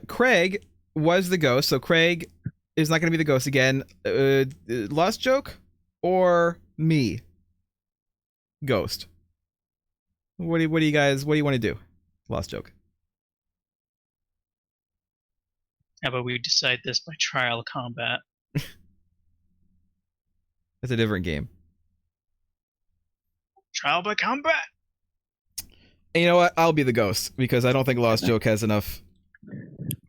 Craig was the ghost, so Craig is not going to be the ghost again. Lost Joke or me? Ghost. What do you guys? What do you want to do? Lost Joke. How about we decide this by trial combat? It's a different game. Trial by combat. And you know what? I'll be the ghost because I don't think Lost Joke has enough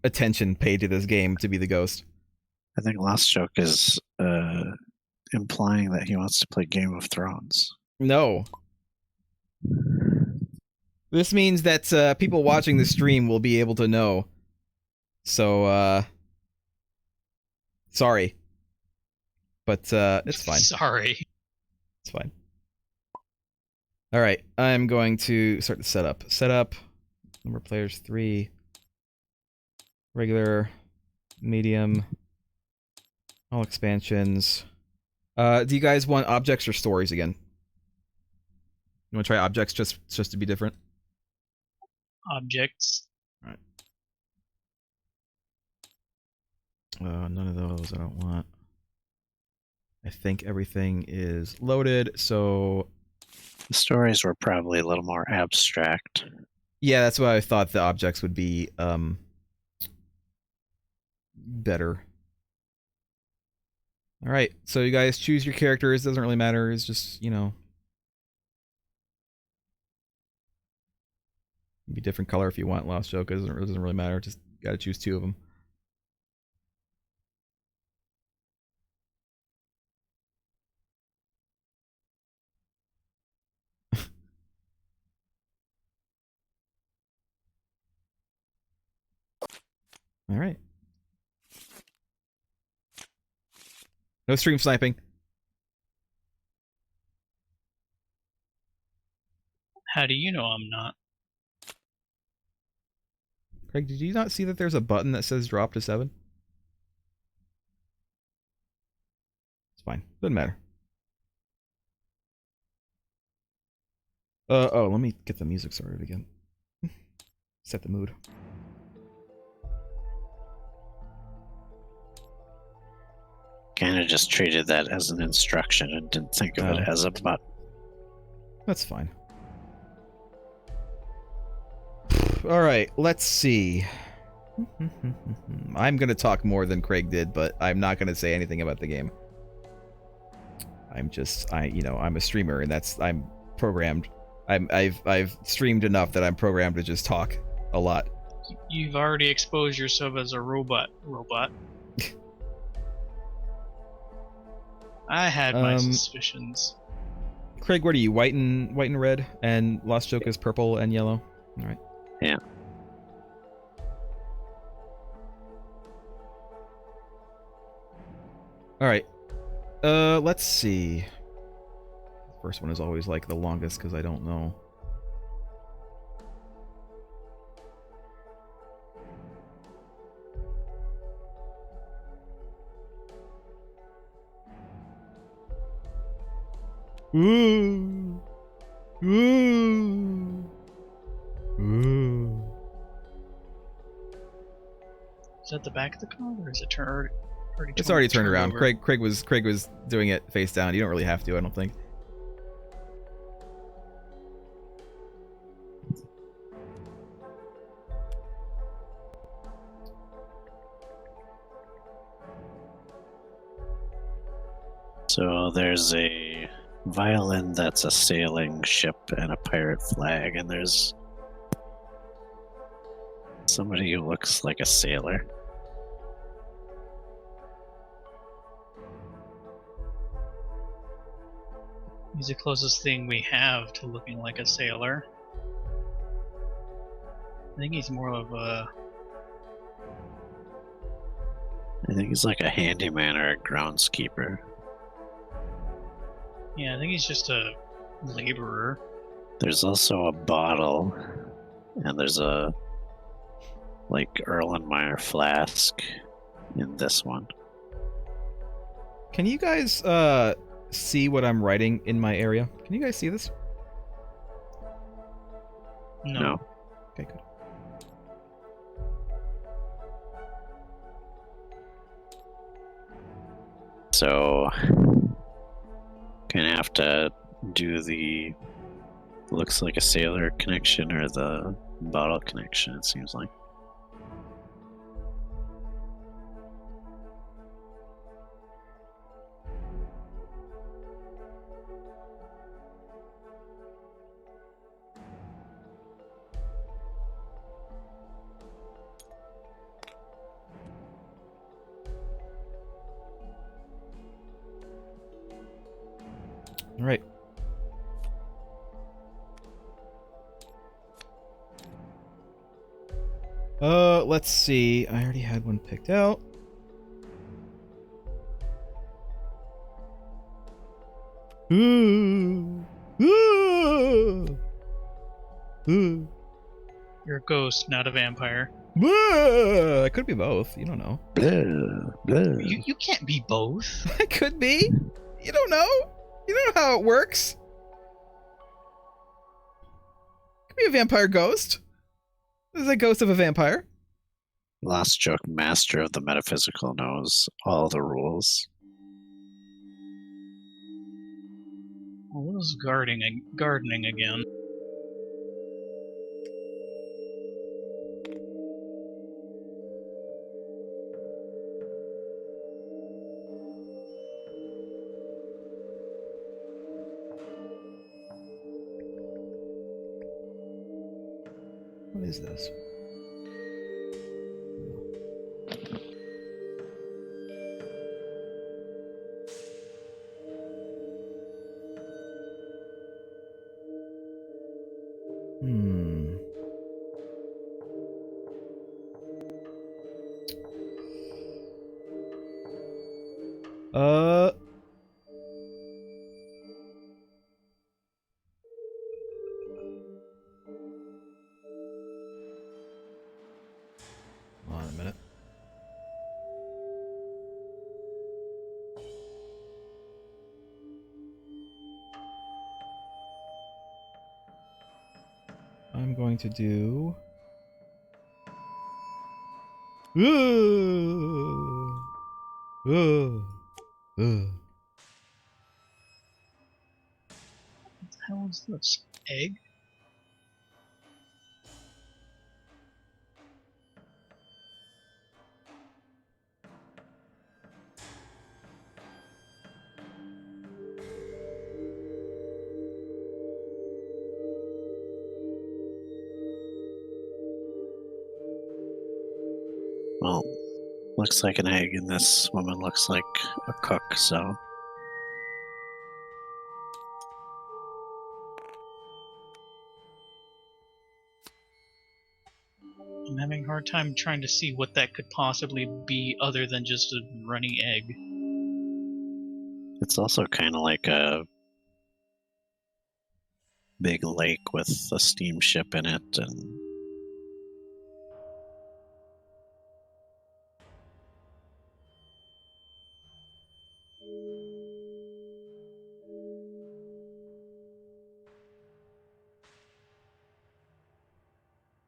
attention paid to this game to be the ghost. I think Lost Joke is implying that he wants to play Game of Thrones. No. This means that people watching the stream will be able to know. So, sorry. But it's fine. Sorry. It's fine. Alright, I'm going to start the setup. Setup, number of players 3. Regular, medium, all expansions. Do you guys want objects or stories again? You want to try objects just to be different? Objects. Alright. None of those I don't want. I think everything is loaded, so... The stories were probably a little more abstract. Yeah, that's why I thought the objects would be, better. Alright, so you guys choose your characters, doesn't really matter, it's just, you know... Be different color if you want. Lost Joke, it doesn't really matter, just gotta choose 2 of them. Alright. No stream sniping. How do you know I'm not? Craig, did you not see that there's a button that says drop to 7? It's fine. Doesn't matter. Oh, let me get the music started again. Set the mood. Kind of just treated that as an instruction and didn't think of it as a button. That's fine. Alright, let's see. I'm gonna talk more than Craig did, but I'm not gonna say anything about the game. I'm a streamer, and I'm programmed. I've streamed enough that I'm programmed to just talk a lot. You've already exposed yourself as a robot. I had my suspicions. Craig, what are you? White and red, and Lost Joke is purple and yellow. All right. Yeah. All right. Let's see. First one is always like the longest because I don't know. Ooh. Ooh. Ooh. Is that the back of the car, or is it already it's already turned around. Over? Craig was doing it face down. You don't really have to, I don't think. So there's a violin that's a sailing ship and a pirate flag, and there's somebody who looks like a sailor. He's the closest thing we have to looking like a sailor. I think he's more of a... I think he's like a handyman or a groundskeeper. Yeah, I think he's just a laborer. There's also a bottle, and there's a like Erlenmeyer flask in this one. Can you guys see what I'm writing in my area? Can you guys see this? No. Okay, good. So, gonna have to do the looks like a sailor connection or the bottle connection, it seems like. All right. Let's see. I already had one picked out. Ooh. Ooh. Ooh. You're a ghost, not a vampire. It could be both. You don't know. Blah, blah. You can't be both. It could be. You don't know. You don't know how it works. Could be a vampire ghost. This is a ghost of a vampire. Lost Joke master of the metaphysical knows all the rules. Well, what is gardening again? What is this? Hmm. Uh. Hold on a minute. I'm going to do. Ooh. Ooh. Ooh. What the hell is this? Egg? Well, looks like an egg, and this woman looks like a cook, so. I'm having a hard time trying to see what that could possibly be other than just a runny egg. It's also kind of like a big lake with a steamship in it, and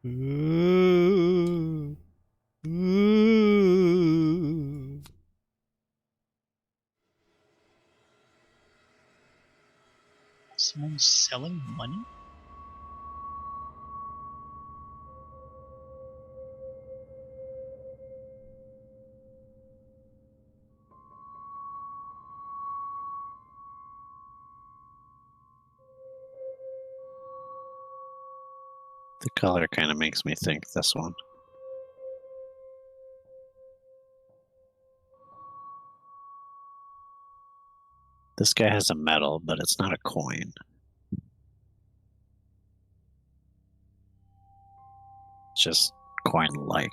Ooh. Ooh. Someone's selling money? the color kind of makes me think this one. This guy has a medal, but it's not a coin. It's just coin-like.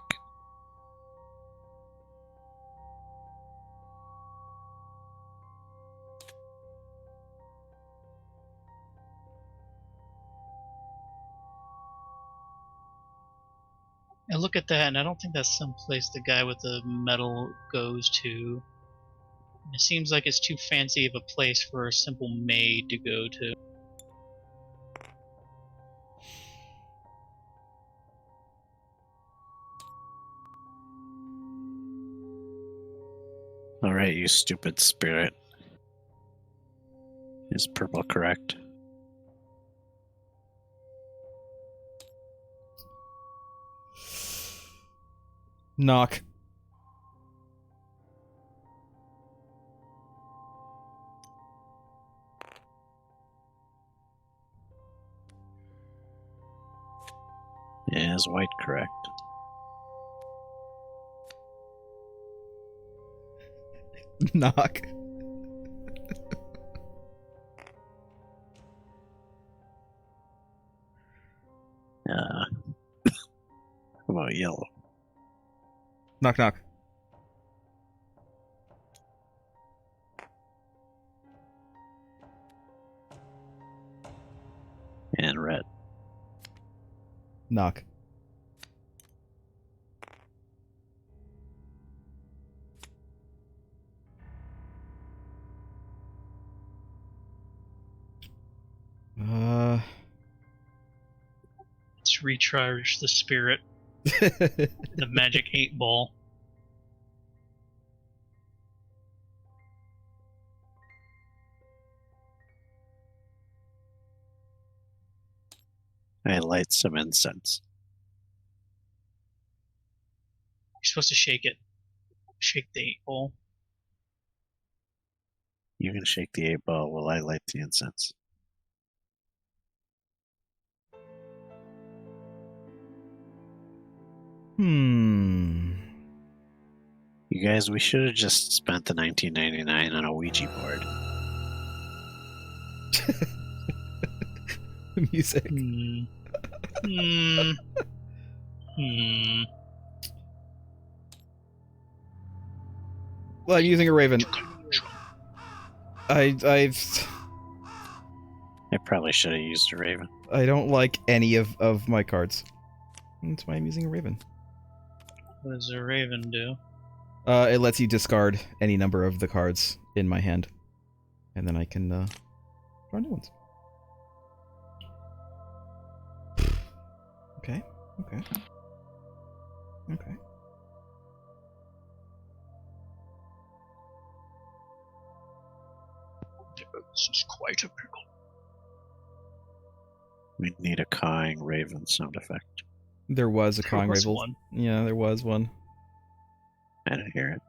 I look at that and I don't think that's someplace the guy with the medal goes to. It seems like it's too fancy of a place for a simple maid to go to. Alright, you stupid spirit. Is purple correct? Knock. Is white correct? Knock. How about yellow? Knock, knock. And red. Knock. Let's recharge the spirit. The magic 8-ball. I light some incense. You're supposed to shake it. Shake the 8-ball. You can shake the 8-ball while I light the incense. Hmm. You guys, we should have just spent the $19.99 on a Ouija board. Music. Well, I'm using a raven. I probably should have used a raven. I don't like any of my cards. That's why I'm using a raven. What does a raven do? It lets you discard any number of the cards in my hand. And then I can draw new ones. Okay. Okay. Okay. This is quite a pickle. We need a cawing raven sound effect. There was a There cawing was raven. one. Yeah, there was one. I didn't hear it.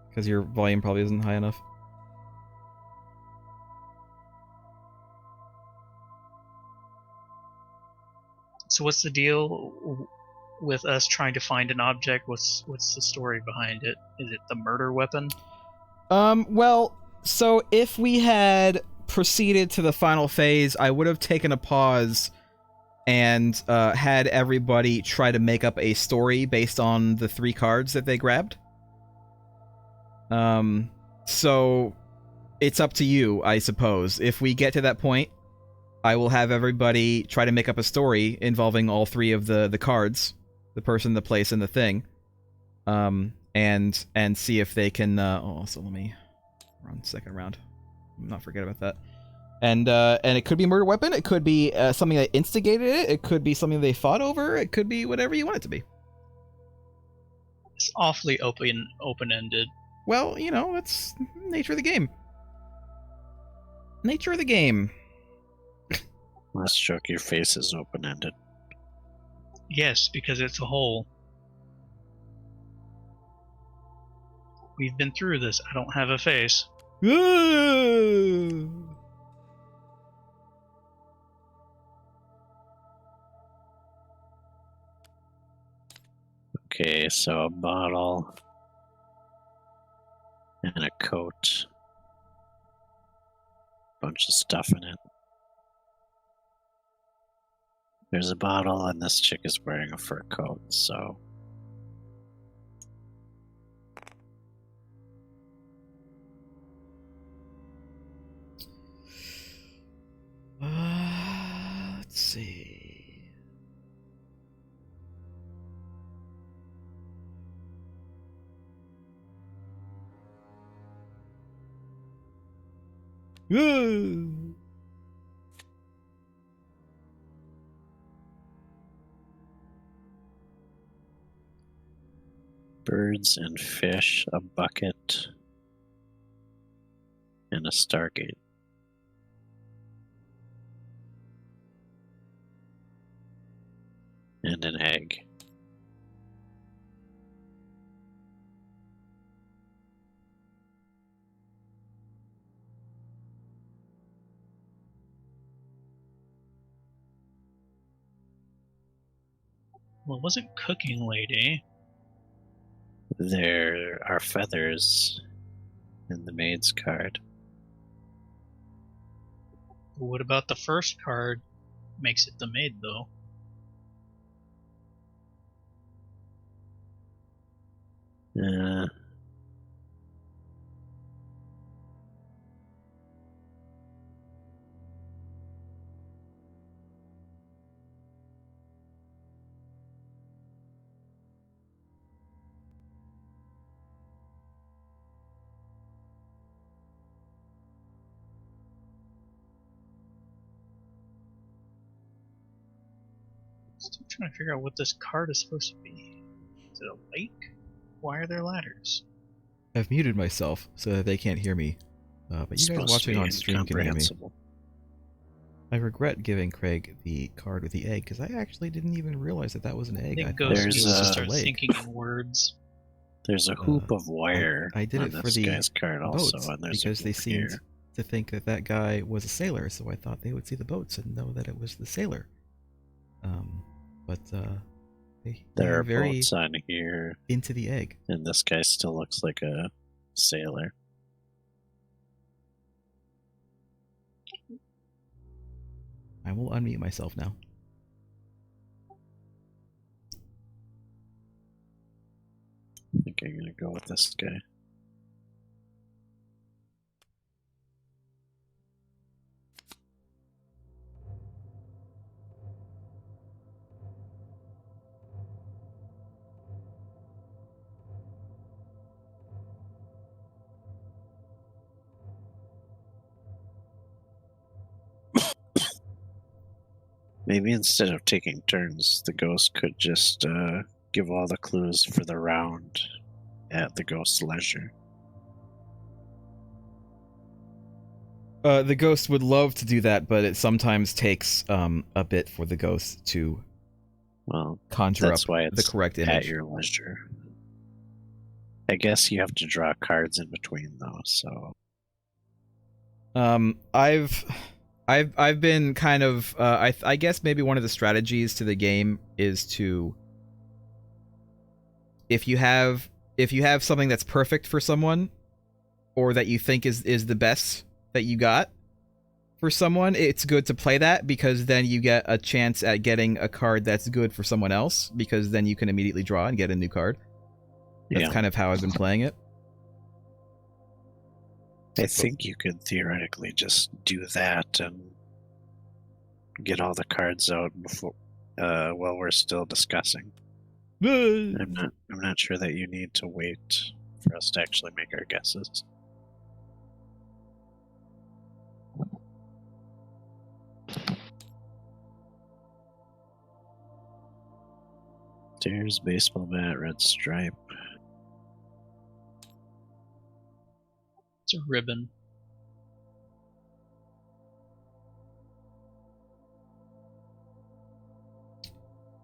Because your volume probably isn't high enough. So what's the deal with us trying to find an object? What's the story behind it? Is it the murder weapon? Well, so if we had proceeded to the final phase, I would have taken a pause and had everybody try to make up a story based on the 3 cards that they grabbed. So it's up to you, I suppose. If we get to that point, I will have everybody try to make up a story involving all 3 of the cards, the person, the place, and the thing. And see if they can. So let me run second round. Not forget about that. And it could be a murder weapon. It could be something that instigated it. It could be something they fought over. It could be whatever you want it to be. It's awfully open-ended. Well, you know, that's nature of the game. Nature of the game. Let's joke, your face is open-ended. Yes, because it's a hole. We've been through this. I don't have a face. Okay, so a bottle and a coat. Bunch of stuff in it. There's a bottle, and this chick is wearing a fur coat, so. Let's see. Birds and fish, a bucket, and a Stargate. And an egg. Well, it wasn't Cooking Lady. There are feathers in the maid's card. What about the first card? Makes it the maid, though. Uh, Still trying to figure out what this card is supposed to be. Is it a lake? Why are there ladders? I've muted myself so that they can't hear me. But you guys supposed to watching be on stream can hear me. incomprehensible. I regret giving Craig the card with the egg because I actually didn't even realize that that was an I egg. think thought Ghost it There's needs was to just a start lake. thinking in words. There's a hoop of wire I did on it for this the guy's card also, boats and there's because a they hoop seemed here. to think that that guy was a sailor, so I thought they would see the boats and know that it was the sailor. But they There are are very boats on here, into the egg. and this guy still looks like a sailor. I will unmute myself now. I think I'm gonna go with this guy. Maybe instead of taking turns, the ghost could just give all the clues for the round at the ghost's leisure. The ghost would love to do that, but it sometimes takes a bit for the ghost to Well, conjure that's up why the it's correct at image. your leisure. I guess you have to draw cards in between though, so I've been kind of I guess maybe one of the strategies to the game is to if you have something that's perfect for someone or that you think is the best that you got for someone, it's good to play that because then you get a chance at getting a card that's good for someone else because then you can immediately draw and get a new card. That's yeah. kind of how I've been playing it. I think you could theoretically just do that and get all the cards out before while we're still discussing. I'm not sure that you need to wait for us to actually make our guesses. Stairs, baseball bat, red stripe. It's a ribbon.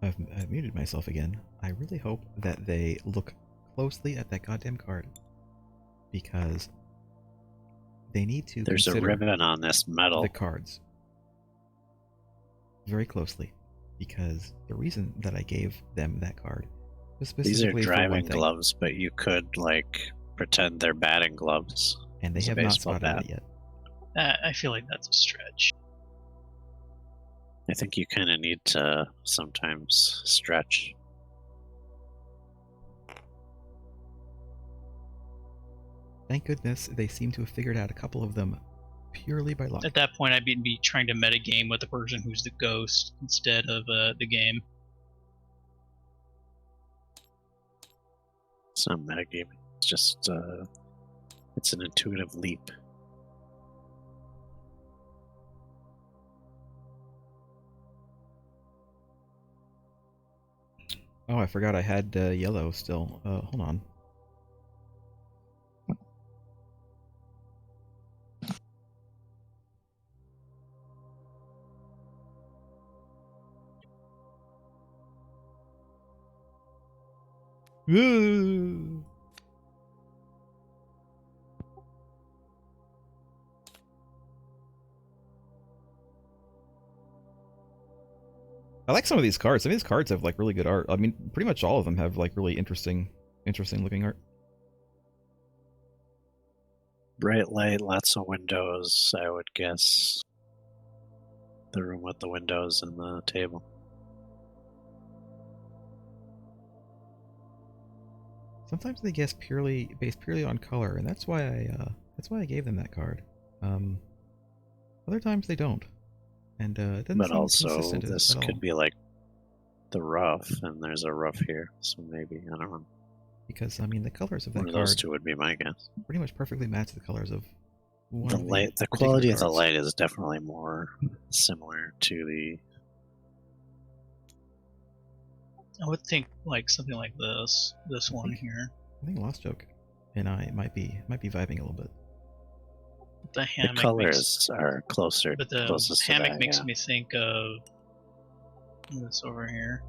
I've muted myself again. I really hope that they look closely at that goddamn card because they need to There's a consider ribbon on this metal. the cards very closely because the reason that I gave them that card was These are specifically for one driving thing, gloves, but you could like pretend they're batting gloves. and they It's a have not baseball spotted bat. it yet. I feel like that's a stretch. I think you kind of need to sometimes stretch. Thank goodness they seem to have figured out a couple of them purely by luck. At that point, I'd be trying to metagame with the person who's the ghost instead of the game. It's not metagaming. It's just it's an intuitive leap. Oh, I forgot I had yellow still. Hold on. Ooh. I like some of these cards. Some of these cards have like really good art. I mean, pretty much all of them have like really interesting looking art. Bright light, lots of windows, I would guess. The room with the windows and the table. Sometimes they guess based purely on color, and that's why I gave them that card. Other times they don't, and it doesn't But seem also, consistent this at all. could be like the rough, and there's a rough here, so maybe, I don't know. Because I mean, the colors of One that of those card two would be my guess. pretty much perfectly match the colors of one The of light, the particular quality of the cards. light is definitely more similar to the. I would think like something like this one here. I think Lost Joke and I might be vibing a little bit. The The hammock colors are closer. but the closest to hammock that, makes yeah. me think of this over here.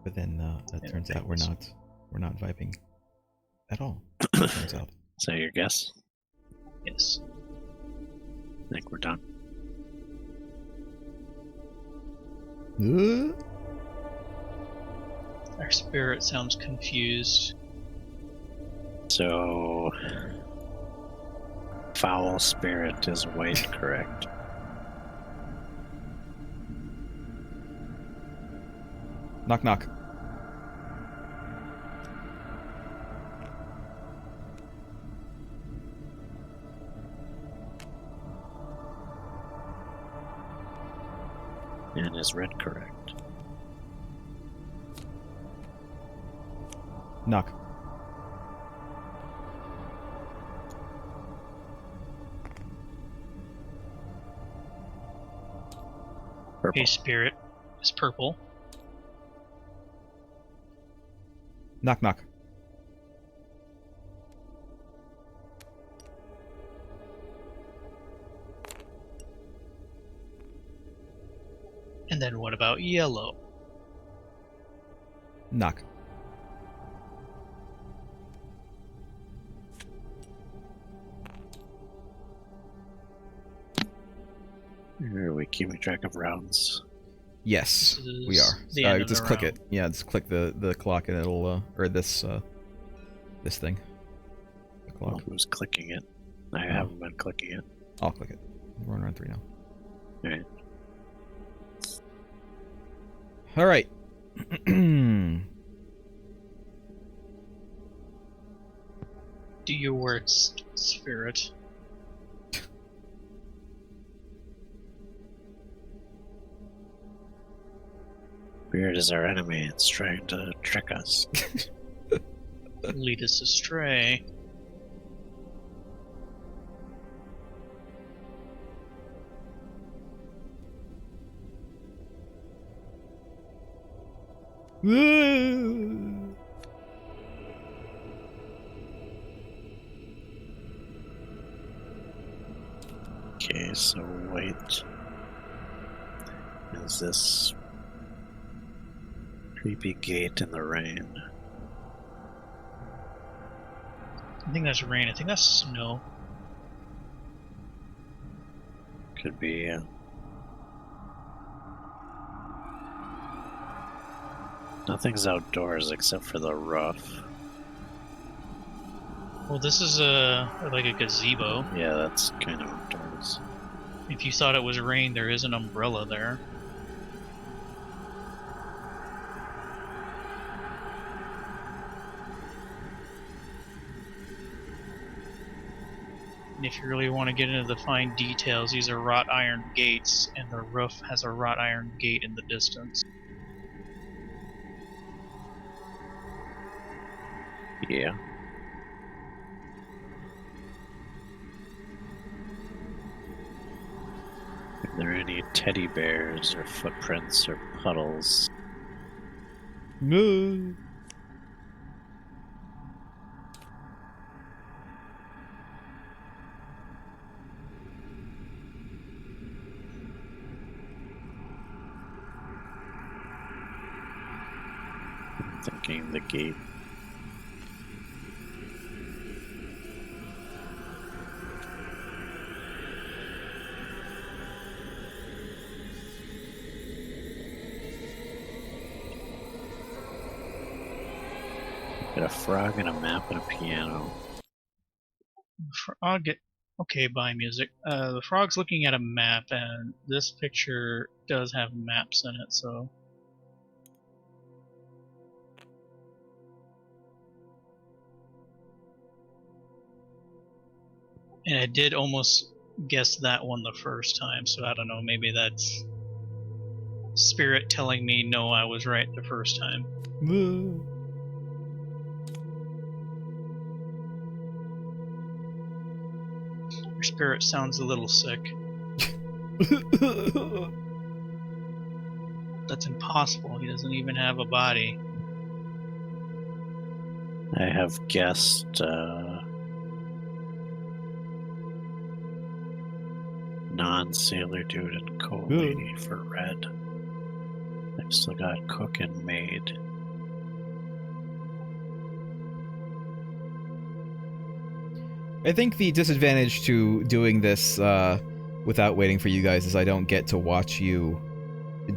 But then it Yeah, turns out we're thanks. not vibing at all. It turns out. So your guess? Yes. I think we're done. Our spirit sounds confused. So, foul spirit is white, correct? Knock knock. And is red correct? Knock. Purple. Hey, spirit is purple. Knock knock. And then what about yellow? Knock. Are we keeping track of rounds? Yes, This we is are. the end of Just the click round. it. Yeah, just click the clock and it'll or this thing. The clock. Well, who's clicking it? I haven't been clicking it. I'll click it. We're on round 3 now. Alright. All right. Do your words, spirit. Spirit is our enemy. It's trying to trick us. Lead us astray. Okay, so white is this creepy gate in the rain. I think that's rain. I think that's snow. Could be, nothing's outdoors except for the roof. Well, this is like a gazebo. Yeah, that's kind of outdoors. If you thought it was rain, there is an umbrella there. And if you really want to get into the fine details, these are wrought iron gates, and the roof has a wrought iron gate in the distance. Yeah. Are there any teddy bears or footprints or puddles? No. thinking the gate. Got a frog and a map and a piano. Frog. Okay, bye music. The frog's looking at a map, and this picture does have maps in it, so. And I did almost guess that one the first time, so I don't know, maybe that's spirit telling me no, I was right the first time. Your spirit sounds a little sick. That's impossible. He doesn't even have a body. I have guessed non-sailor dude and co-lady for red. I've still got cook and maid. I think the disadvantage to doing this without waiting for you guys is I don't get to watch you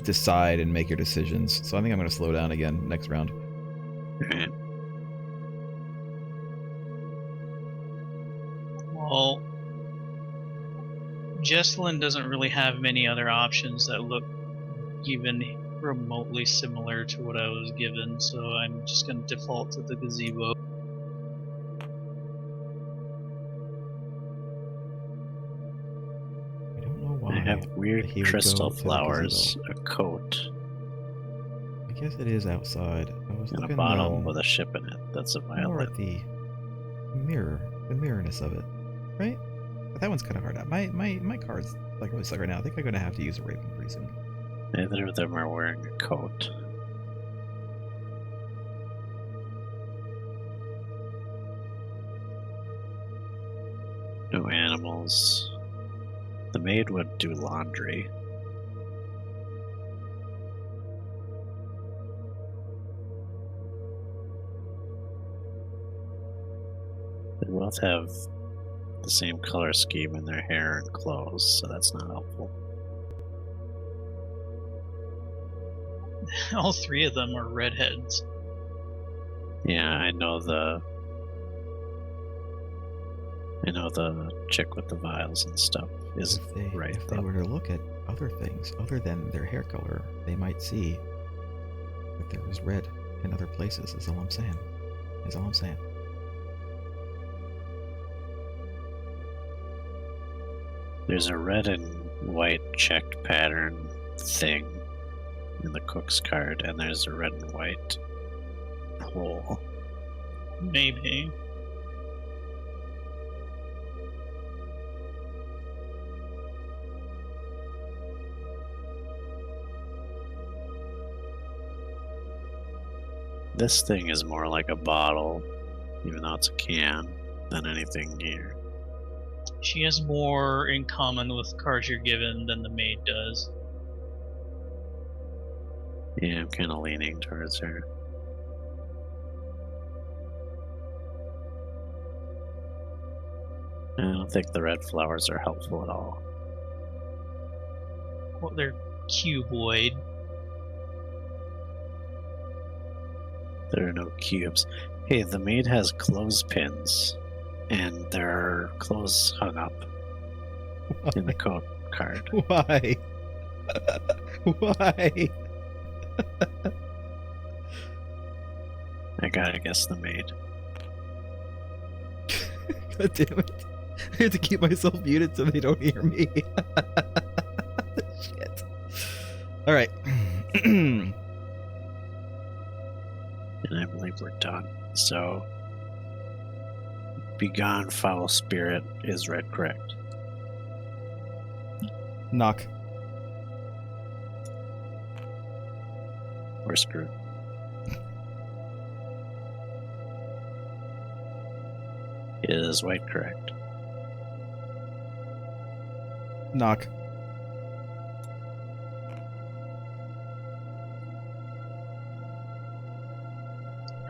decide and make your decisions. So I think I'm going to slow down again next round. Right. Well, Jesselyn doesn't really have many other options that look even remotely similar to what I was given, so I'm just going to default to the gazebo. I don't know why. I have weird he would crystal go to the flowers, gazebo. a coat, I guess it is outside. I was and a looking bottle with a ship in it. That's a more violet. at the mirrorness of it, right? But that one's kind of hard out. My card's like really stuck right now. I think I'm gonna have to use a raven pretty soon. Neither of them are wearing a coat. No animals. The maid would do laundry. They both have the same color scheme in their hair and clothes, so that's not helpful. All three of them are redheads. Yeah, I know the chick with the vials and stuff is right. If they were to look at other things other than their hair color, they might see that there was red in other places. Is all I'm saying. Is all I'm saying. There's a red and white checked pattern thing in the cook's card, and there's a red and white pole. Maybe. This thing is more like a bottle, even though it's a can, than anything here. She has more in common with cards you're given than the maid does. Yeah, I'm kind of leaning towards her. I don't think the red flowers are helpful at all. Well, they're cuboid. There are no cubes. Hey, the maid has clothespins, and there are clothes hung up in the coat card. Why? Why? I gotta guess the maid. God damn it. I have to keep myself muted so they don't hear me. Shit. Alright. And I believe we're done. So, begone foul spirit is red correct. Knock. We're screwed. Is white correct? Knock.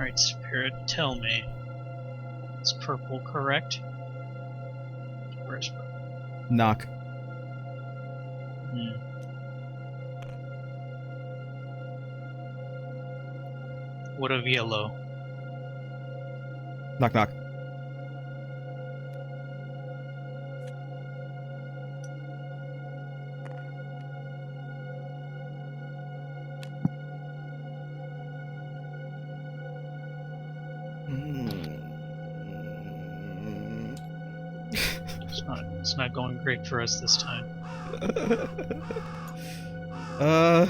Alright, Spirit, tell me. Is purple correct? Where's purple? Knock. What of yellow? Knock, knock. It's not going great for us this time. I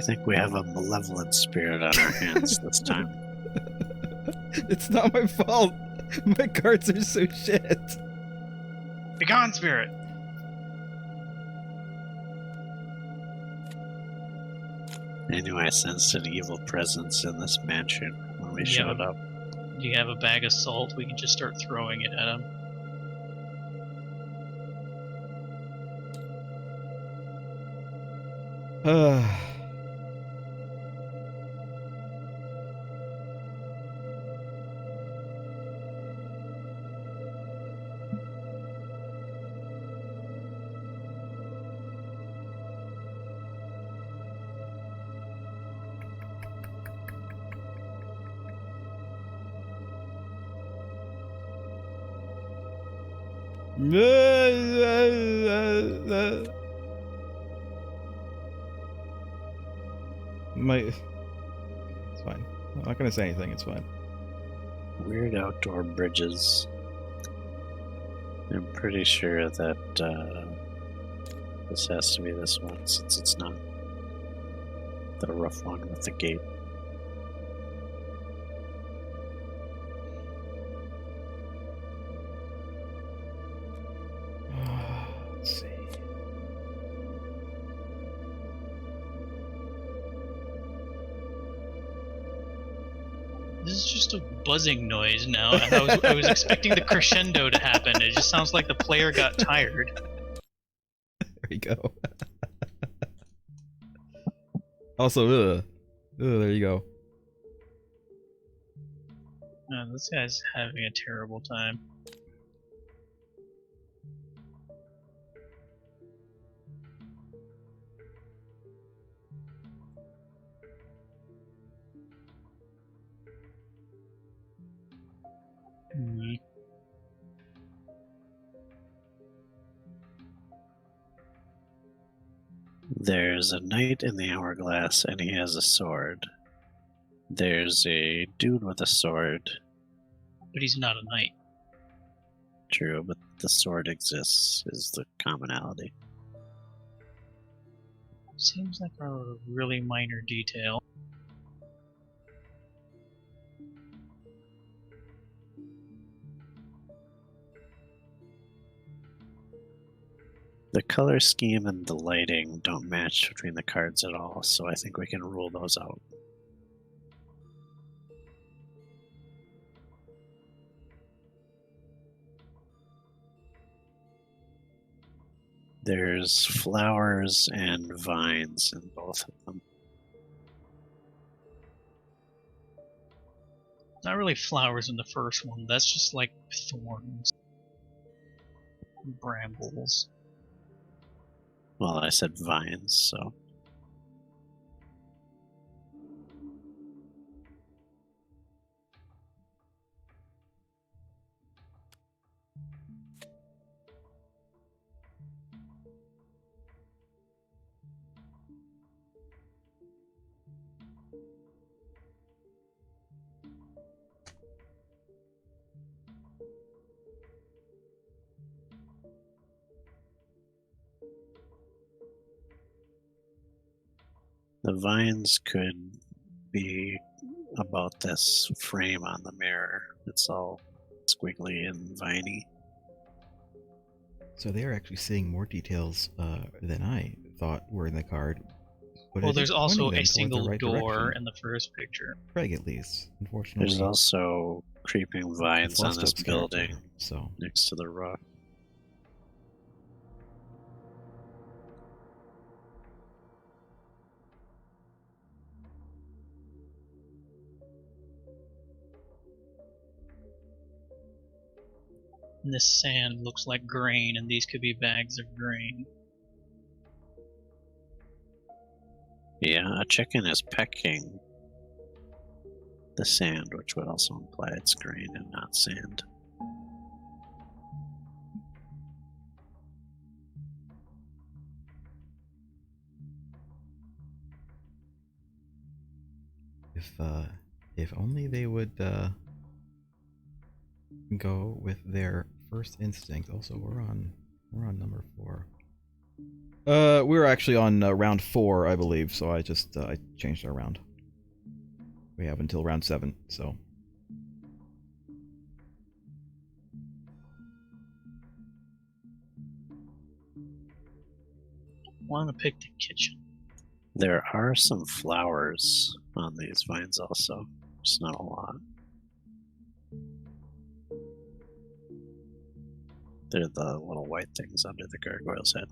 think we have a malevolent spirit on our hands this time. It's not my fault. My cards are so shit. Begone, Spirit! I knew I sensed an evil presence in this mansion when we showed up. Do you have a bag of salt? We can just start throwing it at him. It's fine. I'm not gonna say anything. It's fine. Weird outdoor bridges. I'm pretty sure that this has to be this one, since it's not the rough one with the gate. Let's see. This is just a buzzing noise now. I was expecting the crescendo to happen. It just sounds like the player got tired. There you go. Also, there you go. This guy's having a terrible time. There's a knight in the hourglass and he has a sword. There's a dude with a sword. But he's not a knight. True, but the sword exists is the commonality. Seems like a really minor detail. The color scheme and the lighting don't match between the cards at all, so I think we can rule those out. There's flowers and vines in both of them. Not really flowers in the first one. That's just like thorns. Brambles. Well, I said vines, so. The vines could be about this frame on the mirror. It's all squiggly and viney. So they are actually seeing more details than I thought were in the card. But Well, there's also a the single right door direction. in the first picture. Craig, at least, unfortunately. There's also creeping vines on this Flusto's building character, so next to the roof. And this sand looks like grain, and these could be bags of grain. Yeah, a chicken is pecking the sand, which would also imply it's grain and not sand. If only they would go with their first instinct. Also, we're on number 4. We were actually on round 4, I believe. So I just I changed our round. We have until round 7. So. Want to pick the kitchen. There are some flowers on these vines also. Just not a lot. They're the little white things under the gargoyle's head.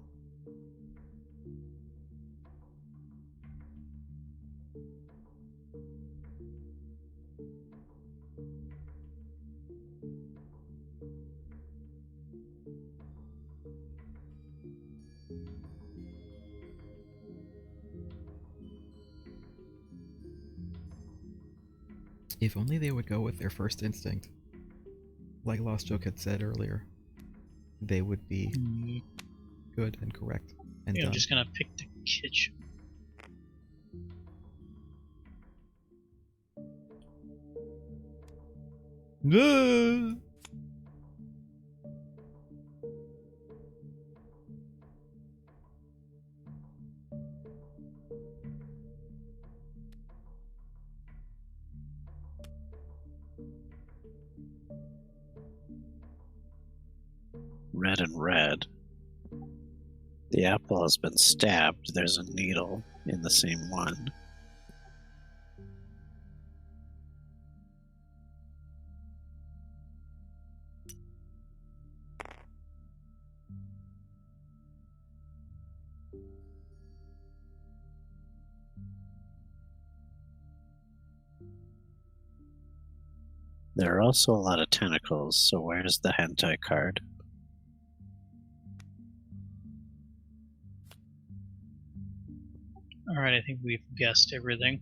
If only they would go with their first instinct. Like Lost Joke had said earlier, they would be good and correct. And I'm just gonna pick the kitchen. Red and red. The apple has been stabbed. There's a needle in the same one. There are also a lot of tentacles, so where's the hentai card? Alright, I think we've guessed everything.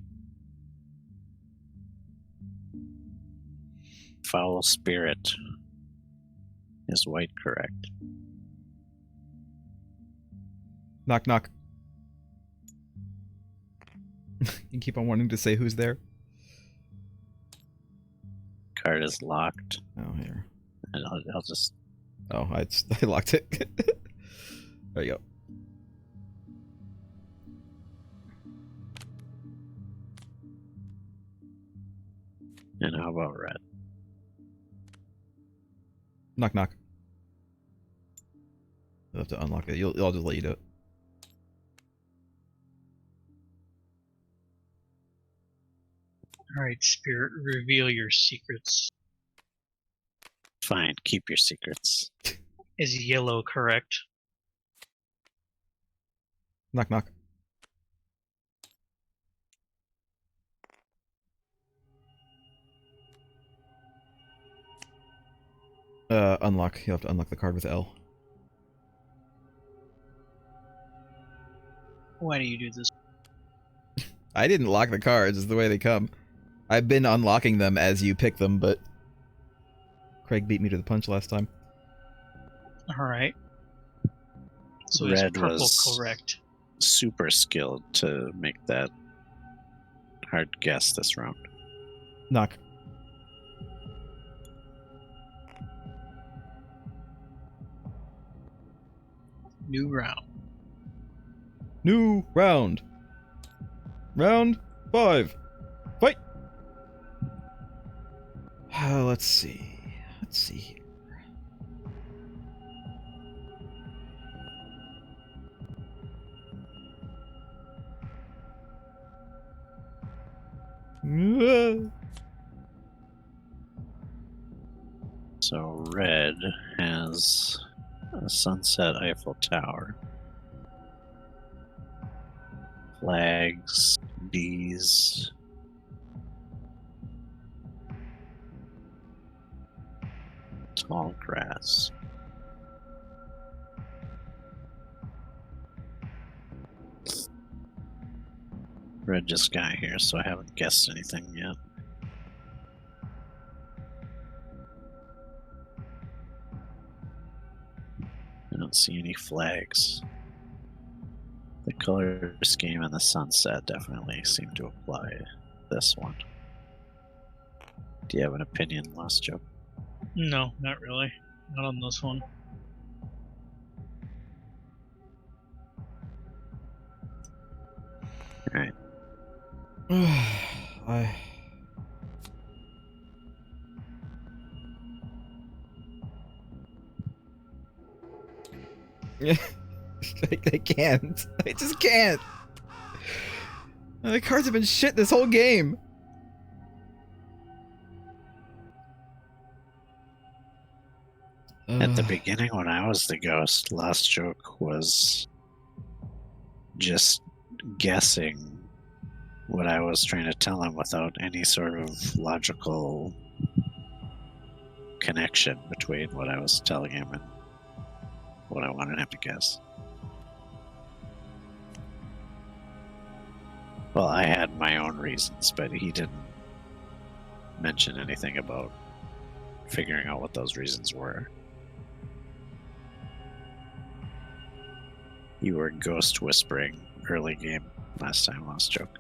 Foul spirit. Is white correct? Knock, knock. You keep on wanting to say who's there. Card is locked. Oh, here. And I'll just... Oh, I locked it. There you go. And how about red? Knock, knock. You'll have to unlock it. I'll just let you do it. Alright, Spirit, reveal your secrets. Fine, keep your secrets. Is yellow correct? Knock, knock. Unlock. You'll have to unlock the card with L. Why do you do this? I didn't lock the cards. It's the way they come. I've been unlocking them as you pick them, but Craig beat me to the punch last time. Alright. So Red is purple was correct? super skilled to make that hard guess this round. Knock. New round. New round. Round 5. Fight! Let's see. Let's see here. So red has a sunset Eiffel Tower. Flags, bees. Tall grass. Read this guy here, so I haven't guessed anything yet. I don't see any flags. The color scheme and the sunset definitely seem to apply this one. Do you have an opinion, Last Joke? No, not really. Not on this one. Alright. I can't. I just can't. The cards have been shit this whole game. At the beginning, when I was the ghost, Last Joke was just guessing what I was trying to tell him without any sort of logical connection between what I was telling him and what I wanted him to guess. Well, I had my own reasons, but he didn't mention anything about figuring out what those reasons were. You were ghost whispering early game last time, Last Joke.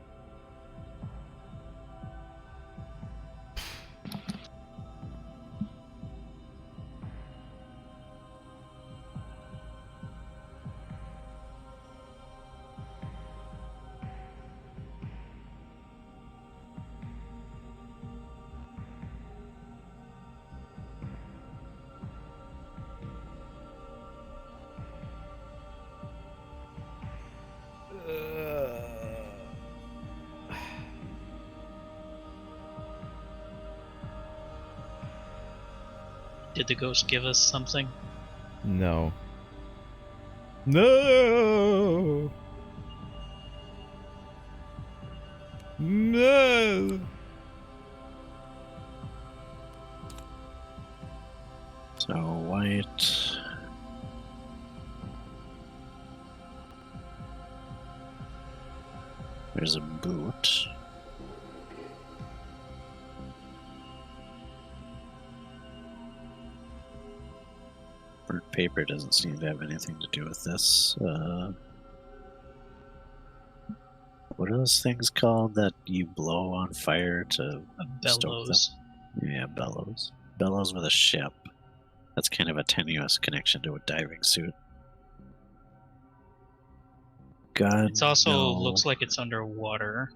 Did the ghost give us something? No. No. No. So white. There's a boot. Burnt paper doesn't seem to have anything to do with this. What are those things called that you blow on fire to A stoke them? bellows. Yeah, bellows. Bellows with a ship. That's kind of a tenuous connection to a diving suit. God, It also no. looks like it's underwater.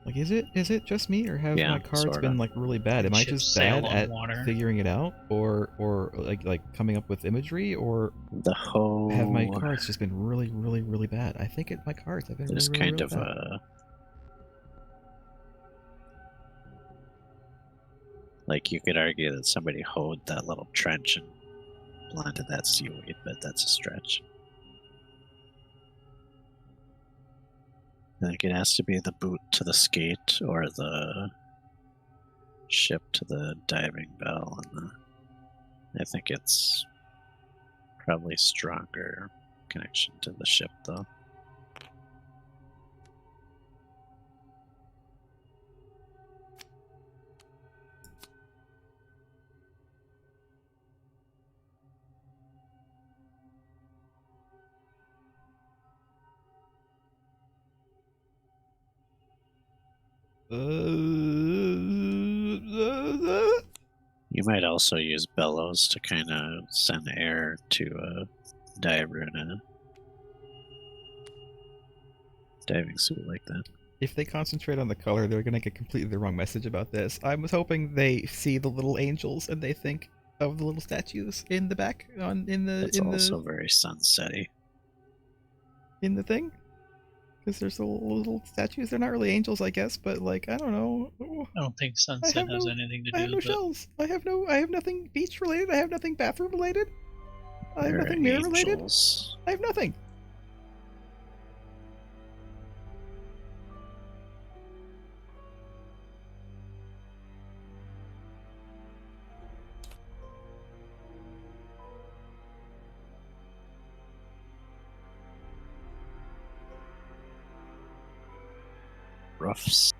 Like, is it just me, or have Yeah, my cards sorta. been like really bad? Am I Ships just sail bad on at water. figuring it out, or like coming up with imagery, or The whole have my cards just been really, really, really bad? I think my cards have been there's really, really, kind really of bad. a like you could argue that somebody hoed that little trench and planted that seaweed, but that's a stretch. I think it has to be the boot to the skate or the ship to the diving bell, and I think it's probably stronger connection to the ship though. You might also use bellows to kind of send air to a diver in a diving suit like that. If they concentrate on the color, they're gonna get completely the wrong message about this. I was hoping they see the little angels and they think of the little statues in the back It's also very sunsetty. in the thing, because there's the little statues. They're not really angels, I guess, but like, I don't know. I don't think sunset has anything to I have do no with it. shells. I have nothing beach related. I have nothing bathroom related. I have They're nothing mirror related. angels. I have nothing. buffs.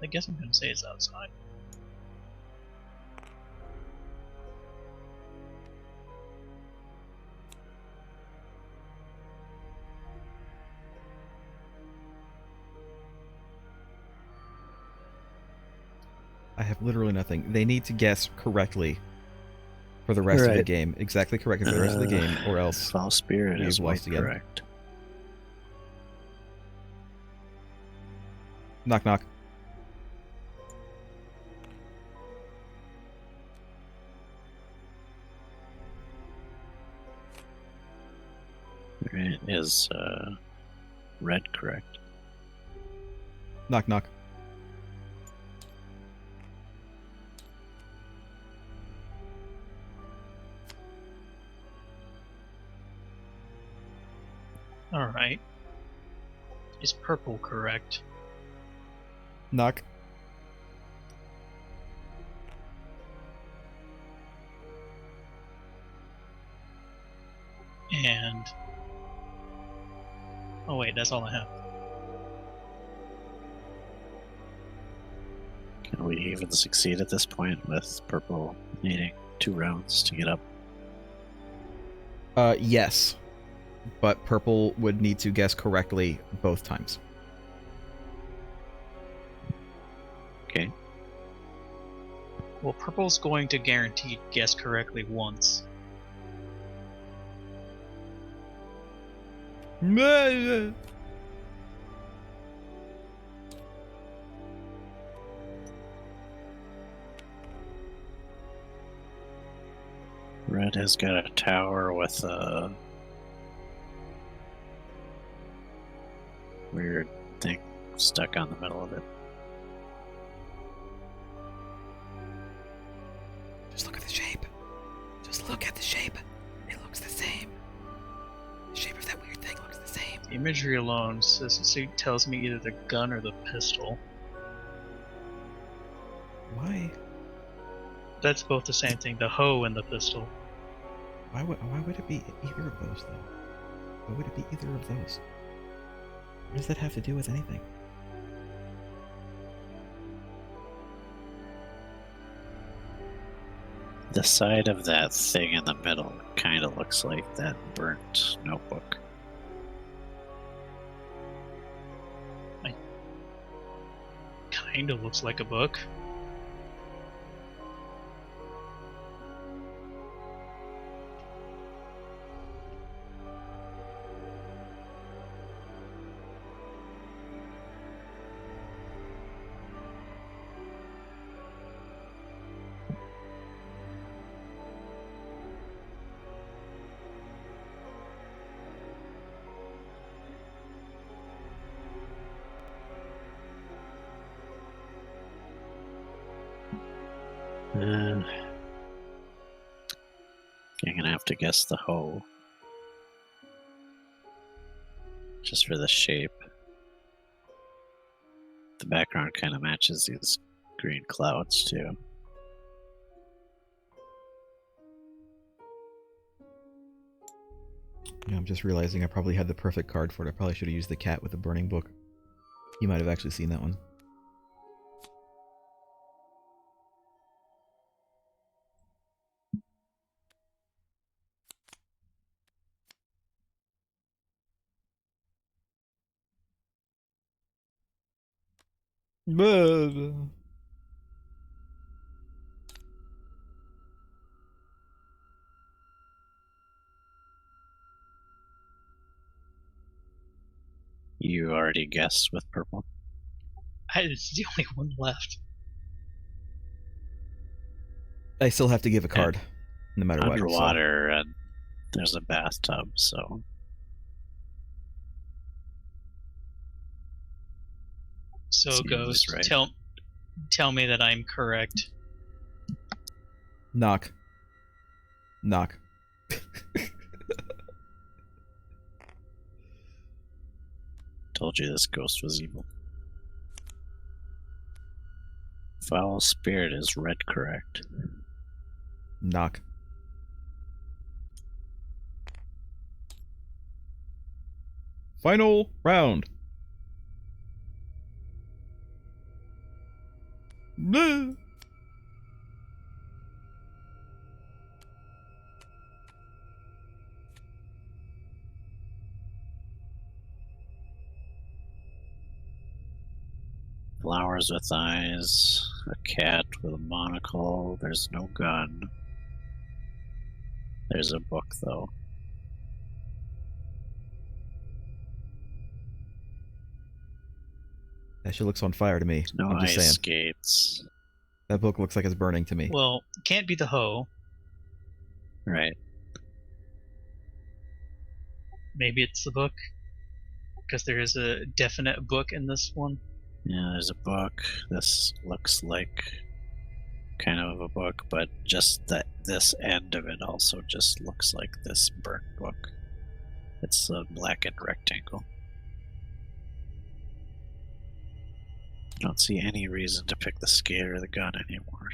I guess I'm gonna say it's outside. I have literally nothing. They need to guess correctly for the rest of the Right. game. Exactly correctly for the rest of the game, or else Foul Spirit we've is lost white, again. correct. Knock knock. It is red, correct. Knock knock. Alright. Is purple correct? Knock. And... oh wait, that's all I have. Can we even succeed at this point with purple needing 2 rounds to get up? Yes. But purple would need to guess correctly both times. Okay. Well, purple's going to guarantee guess correctly once. Red has got a tower with a weird thing stuck on the middle of it. Just look at the shape. Just look at the shape. It looks the same. The shape of that weird thing looks the same. The imagery alone tells me either the gun or the pistol. Why? That's both the same thing, the hoe and the pistol. Why would it be either of those, though? Why would it be either of those? What does that have to do with anything? The side of that thing in the middle kind of looks like that burnt notebook. Kinda looks like a book. I'm gonna have to guess the hoe. Just for the shape. The background kind of matches these green clouds too. Yeah, I'm just realizing I probably had the perfect card for it. I probably should have used the cat with the burning book. You might have actually seen that one. You already guessed with purple. It's the only one left. I still have to give a card, no matter what. Underwater, and there's a bathtub, so So seems Ghost, right. tell me that I'm correct. Knock. Knock. Told you this ghost was evil. Foul spirit is red, correct? Knock. Final round. Blah. Flowers with eyes, a cat with a monocle, there's no gun. There's a book, though. That shit looks on fire to me. No I'm just ice saying. skates. That book looks like it's burning to me. Well, can't be the hoe. Right. Maybe it's the book. Because there is a definite book in this one. Yeah, there's a book. This looks like kind of a book, but just this end of it also just looks like this burnt book. It's a blackened rectangle. Don't see any reason to pick the skate or the gun anymore.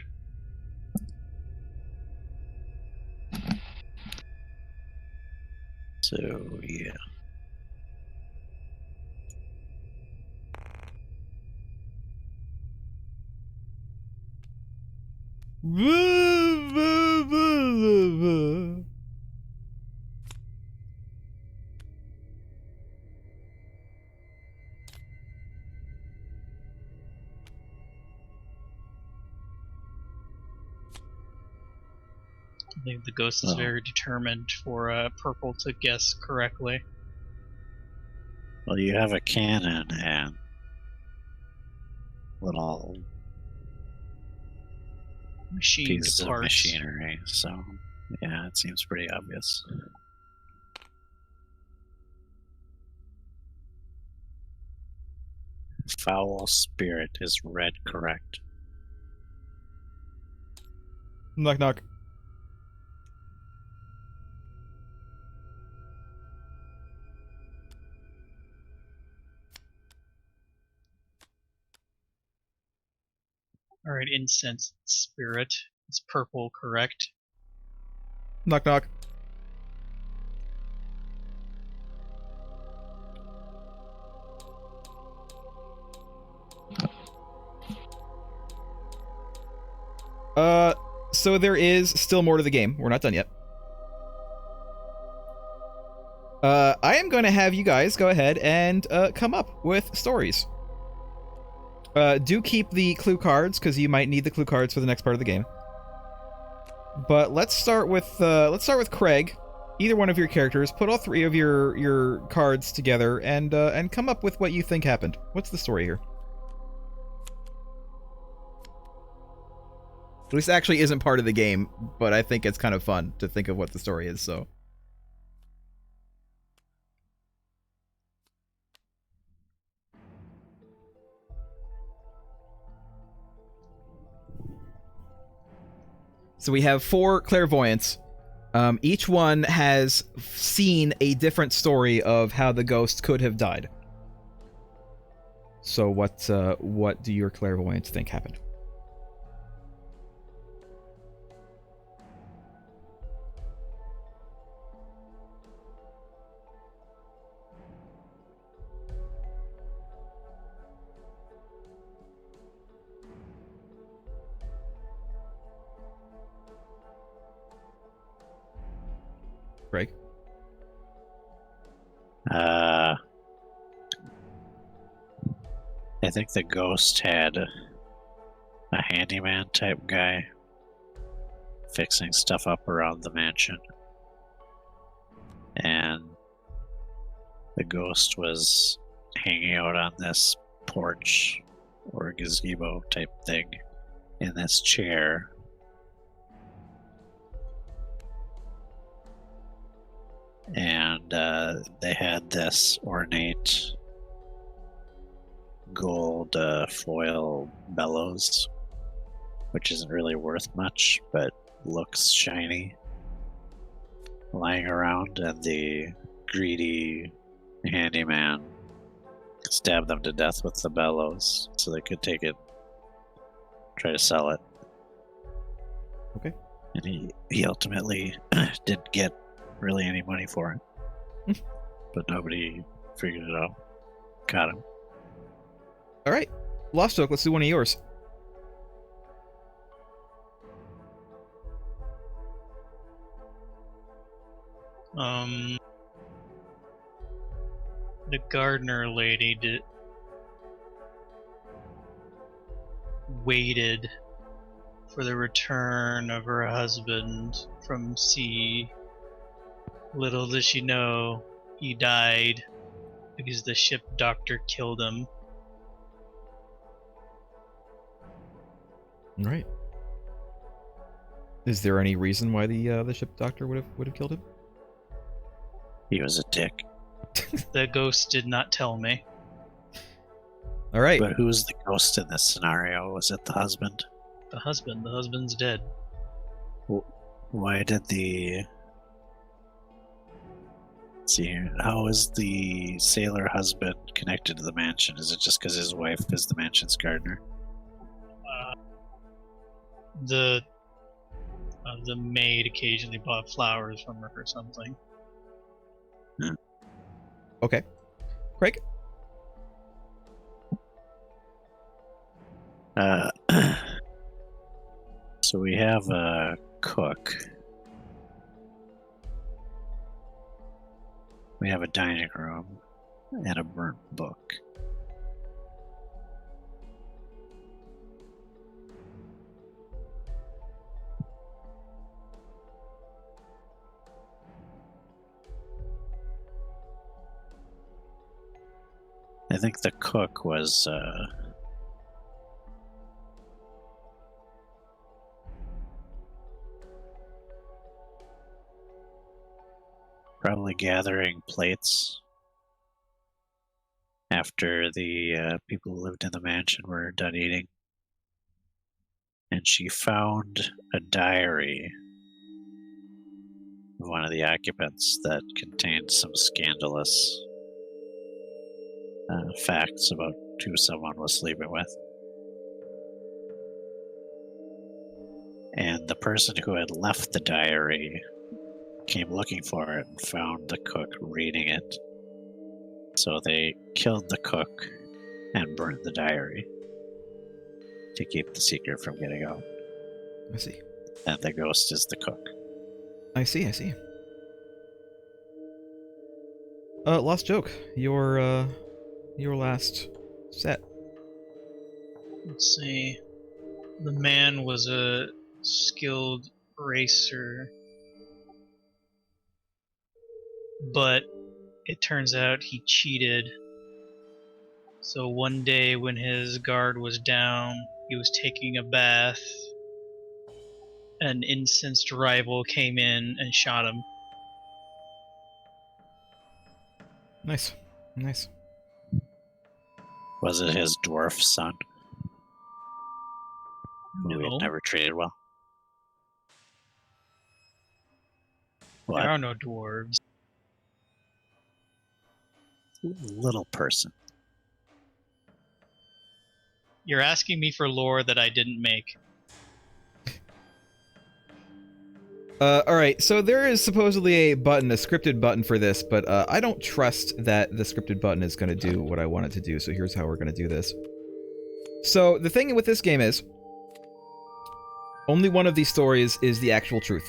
So, yeah. I think the ghost is very determined for Purple to guess correctly. Well, you have a cannon and little Machine pieces of parts. machinery, so yeah, it seems pretty obvious. Foul spirit is red, correct? Knock knock. Alright, incense spirit. It's purple, correct? Knock knock. So there is still more to the game. We're not done yet. I am going to have you guys go ahead and come up with stories. Do keep the clue cards, because you might need the clue cards for the next part of the game. But let's start with Craig. Either one of your characters, put all three of your cards together and come up with what you think happened. What's the story here? This actually isn't part of the game, but I think it's kind of fun to think of what the story is, so. So we have 4 clairvoyants. Each one has seen a different story of how the ghost could have died. So what do your clairvoyants think happened? Craig? I think the ghost had a handyman type guy fixing stuff up around the mansion. And the ghost was hanging out on this porch or gazebo type thing in this chair. And they had this ornate gold foil bellows, which isn't really worth much, but looks shiny, lying around, and the greedy handyman stabbed them to death with the bellows so they could take it try to sell it. Okay. And he ultimately didn't get really any money for it. But nobody figured it out. Got him. All right. Lost Joke, let's do one of yours. The gardener lady waited for the return of her husband from sea. Little did she know, he died because the ship doctor killed him. All right. Is there any reason why the ship doctor would have killed him? He was a dick. The ghost did not tell me. All right. But who's the ghost in this scenario? Was it the husband? The husband's dead. Why did the... Let's see here. How is the sailor husband connected to the mansion? Is it just because his wife is the mansion's gardener? The maid occasionally bought flowers from her or something. Okay. Craig? So we have a cook. We have a dining room and a burnt book. I think the cook was probably gathering plates after the people who lived in the mansion were done eating. And she found a diary of one of the occupants that contained some scandalous facts about who someone was sleeping with. And the person who had left the diary came looking for it and found the cook reading it. So they killed the cook and burnt the diary to keep the secret from getting out. I see. And the ghost is the cook. I see. Lost Joke, your last set. Let's see. The man was a skilled racer, but it turns out he cheated. So one day when his guard was down, he was taking a bath. An incensed rival came in and shot him. Nice. Was it his dwarf son? Who he No, had never treated well? there What? are no dwarves. Little person. You're asking me for lore that I didn't make. All right, so there is supposedly a scripted button for this, but I don't trust that the scripted button is going to do what I want it to do, so here's how we're going to do this. So the thing with this game is, only one of these stories is the actual truth.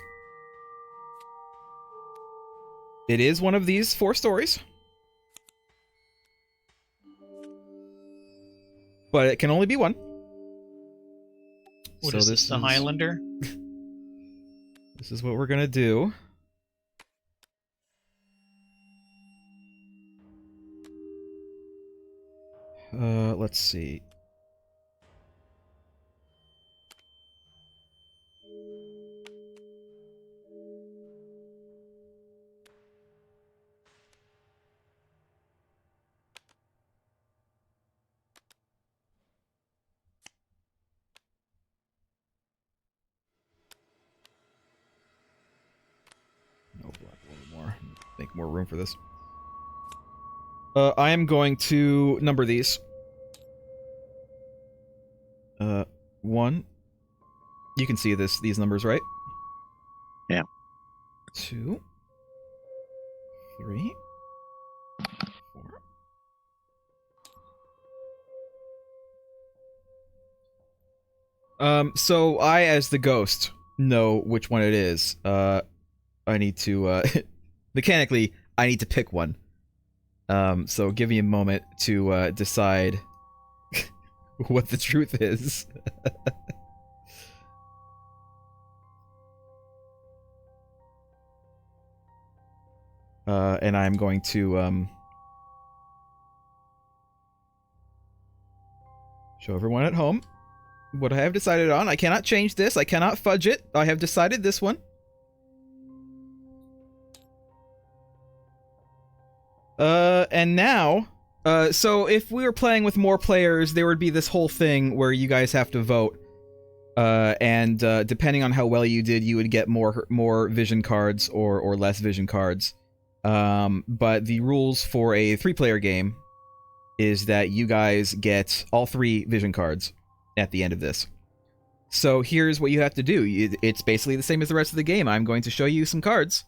It is one of these 4 stories, but it can only be one. What is this, the Highlander? This is what we're gonna do. Let's see. No, black a little more. Make more room for this. I am going to number these. 1. You can see these numbers, right? Yeah. 2, 3, 4. So I, as the ghost, know which one it is. I need to, mechanically, I need to pick one. So give me a moment to, decide what the truth is. And I'm going to, show everyone at home what I have decided on. I cannot change this. I cannot fudge it. I have decided this one. And now, so if we were playing with more players, there would be this whole thing where you guys have to vote. And depending on how well you did, you would get more vision cards or less vision cards. But the rules for a 3-player game is that you guys get all 3 vision cards at the end of this. So here's what you have to do. It's basically the same as the rest of the game. I'm going to show you some cards,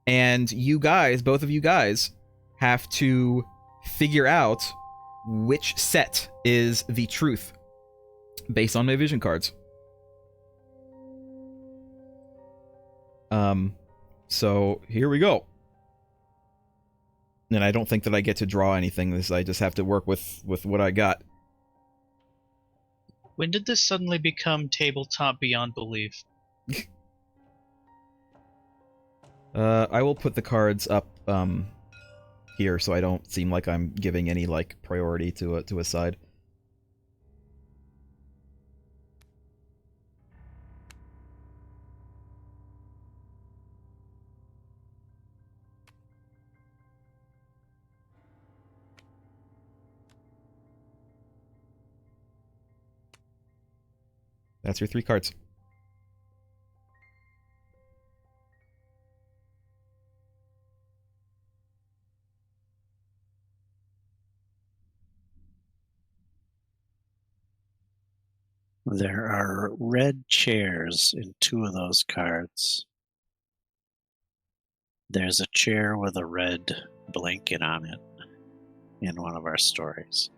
and you guys, both of you guys, have to figure out which set is the truth based on my vision cards. So here we go. And I don't think that I get to draw anything. I just have to work with what I got. When did this suddenly become tabletop beyond belief? I will put the cards up here so I don't seem like I'm giving any like priority to a side. That's your 3 cards. There are red chairs in 2 of those cards. There's a chair with a red blanket on it in one of our stories.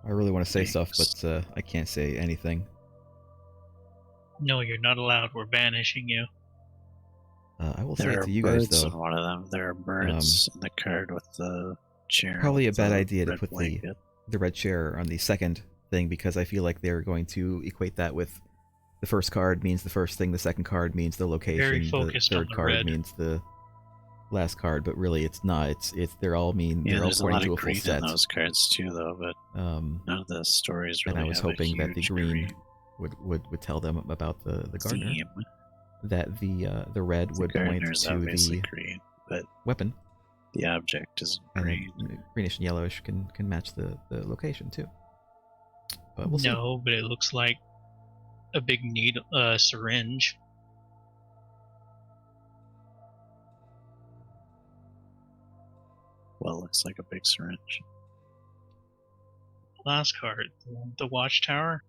I really want to say stuff, Thanks. but I can't say anything. No, you're not allowed. We're banishing you. I will say There it are to you guys, birds in though. one of them. There are birds in the card with the chair. Probably a with bad the idea to red put blanket. the red chair on the second thing, because I feel like they're going to equate that with the first card means the first thing, the second card means the location, Very the focused on third the card red. means the last card, but really it's not. It's they're all Yeah, they're all there's a pointing lot to of a full green set. in those cards too, though. But none of the stories really And I was have hoping a that the huge green would tell them about the gardener. theme. That the red The would point gardener's to obviously the green, but weapon, the object isn't and green. then greenish and yellowish can match the location too. But we'll see. No, but it looks like a big needle, syringe. Well, it looks like a big syringe. Last card, the watchtower.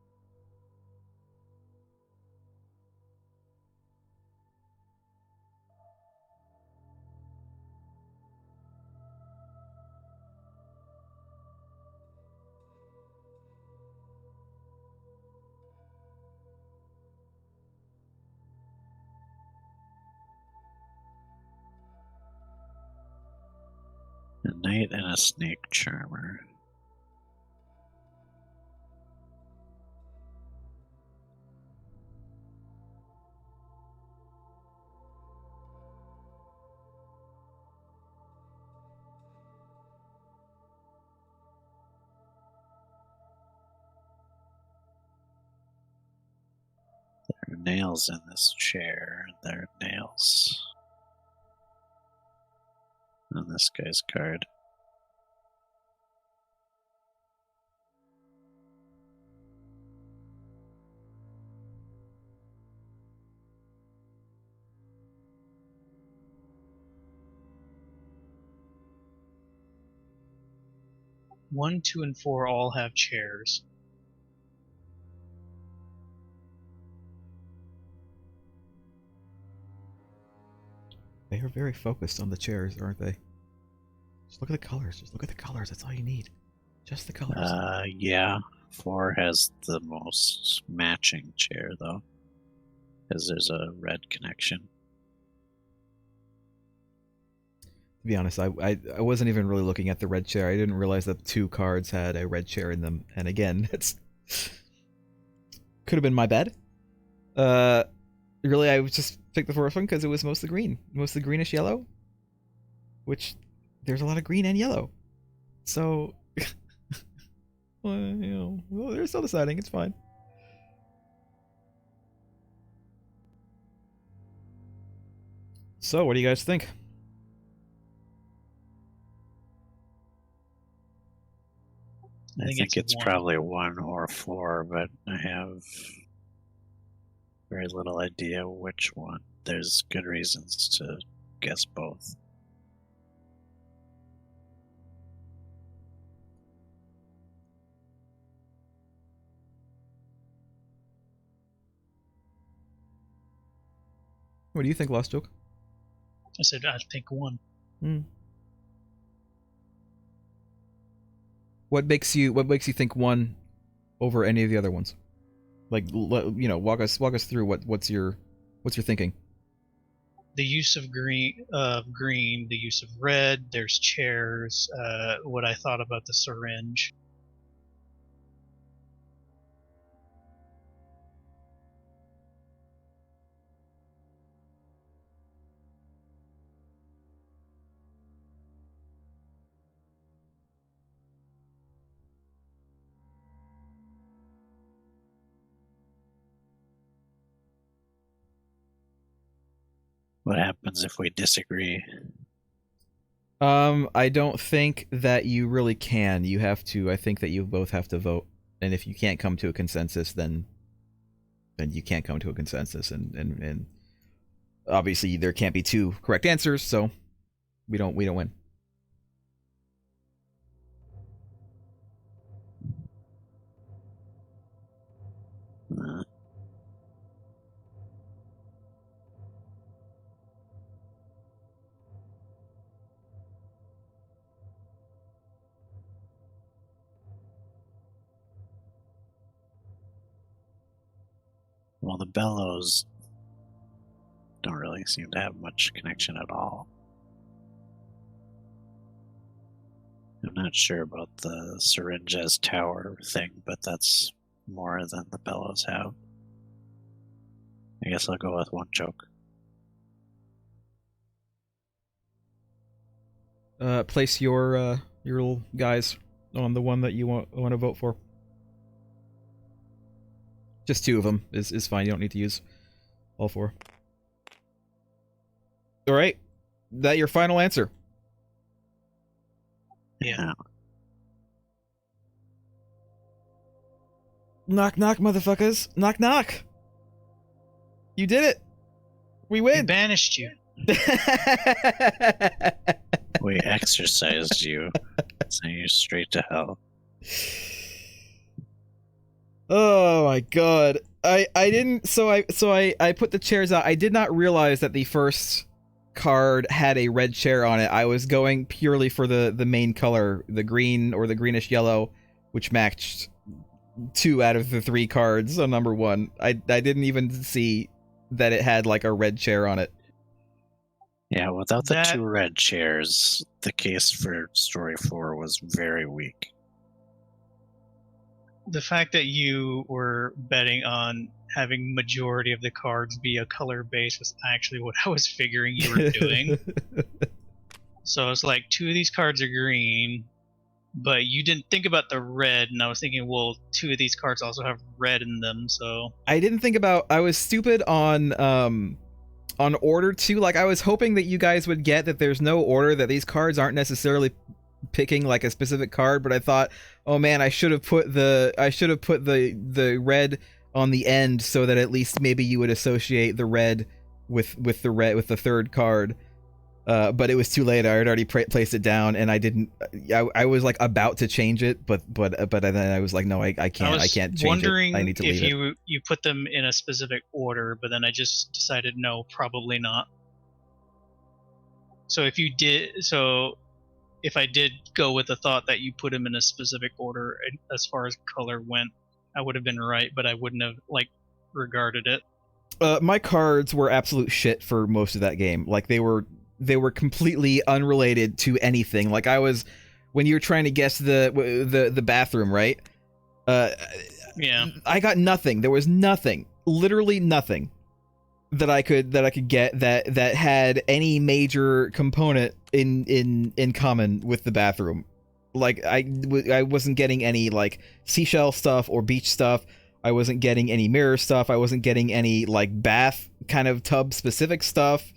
A knight and a snake charmer. nails in this chair. There are nails on this guy's card. One, 2, and 4 all have chairs. They are very focused on the chairs, aren't they? Just look at the colors. Just look at the colors. That's all you need. Just the colors. Yeah. 4 has the most matching chair, though. Because there's a red connection. To be honest, I wasn't even really looking at the red chair. I didn't realize that 2 cards had a red chair in them. And again, it's could have been my bad. Really, I would just pick the first one because it was mostly green, mostly greenish yellow. Which there's a lot of green and yellow, so well, they're still deciding. It's fine. So, what do you guys think? I think it's probably 1 or 4, but I have very little idea which one. There's good reasons to guess both. What do you think, Lost Joke? I said I think 1. What makes you think 1 over any of the other ones? Like, walk us through what's your thinking. The use of green, the use of red. There's chairs. What I thought about the syringe. What happens if we disagree? I don't think that you really can. You have to. I think that you both have to vote, and if you can't come to a consensus, then you can't come to a consensus, and obviously there can't be 2 correct answers, so we don't win. Well, the bellows don't really seem to have much connection at all. I'm not sure about the syringe as tower thing, but that's more than the bellows have. I guess I'll go with 1 joke. Place your little guys on the one that you want to vote for. Just 2 of them is fine. You don't need to use all 4. All right, that your final answer? Yeah. Knock knock, motherfuckers! Knock knock! You did it! We We win! banished you. We exercised you, sent you straight to hell. Oh my god. I didn't so I put the chairs out. I did not realize that the first card had a red chair on it. I was going purely for the main color, the green or the greenish yellow, which matched 2 out of the 3 cards on number 1. I didn't even see that it had like a red chair on it. Yeah, without the That- 2 red chairs, the case for story 4 was very weak. The fact that you were betting on having majority of the cards be a color base was actually what I was figuring you were doing. So it's like 2 of these cards are green, But you didn't think about the red, and I was thinking, well, 2 of these cards also have red in them, so I didn't think about. I was stupid on order too. Like I was hoping that you guys would get that there's no order, that these cards aren't necessarily picking like a specific card, but I thought, oh man, I should have put the red on the end so that at least maybe you would associate the red with the third card. But it was too late. I had already placed it down, and I didn't. I was like about to change it, but then I was like, no, I can't. I can't change it. I need to leave it. If you put them in a specific order, but then I just decided no, probably not. So if I did go with the thought that you put them in a specific order as far as color went, I would have been right, but I wouldn't have regarded it. My cards were absolute shit for most of that game. Like they were completely unrelated to anything. Like when you were trying to guess the bathroom, right? Yeah. I got nothing. There was nothing, literally nothing that I could get that had any major component in common with the bathroom. Like I wasn't getting any like seashell stuff or beach stuff. I wasn't getting any mirror stuff. I wasn't getting any like bath kind of tub specific stuff.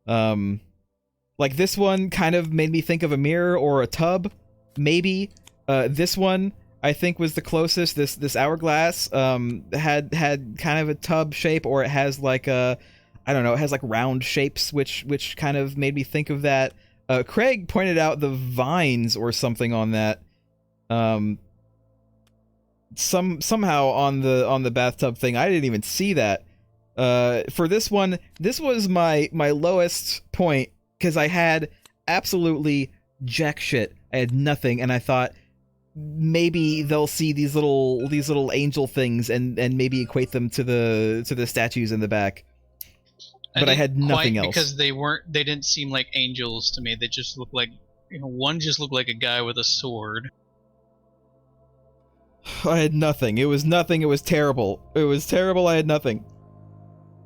Like this one kind of made me think of a mirror or a tub, maybe. This one I think was the closest. This hourglass had kind of a tub shape, or it has like I don't know, it has like round shapes, which kind of made me think of that. Craig pointed out the vines or something on that. Somehow on the bathtub thing, I didn't even see that. For this one, this was my lowest point because I had absolutely jack shit. I had nothing, and I thought maybe they'll see these little angel things and maybe equate them to the statues in the back. But I had nothing else because they didn't seem like angels to me. They just looked like, one just looked like a guy with a sword. I had nothing. It was nothing. It was terrible. It was terrible. I had nothing.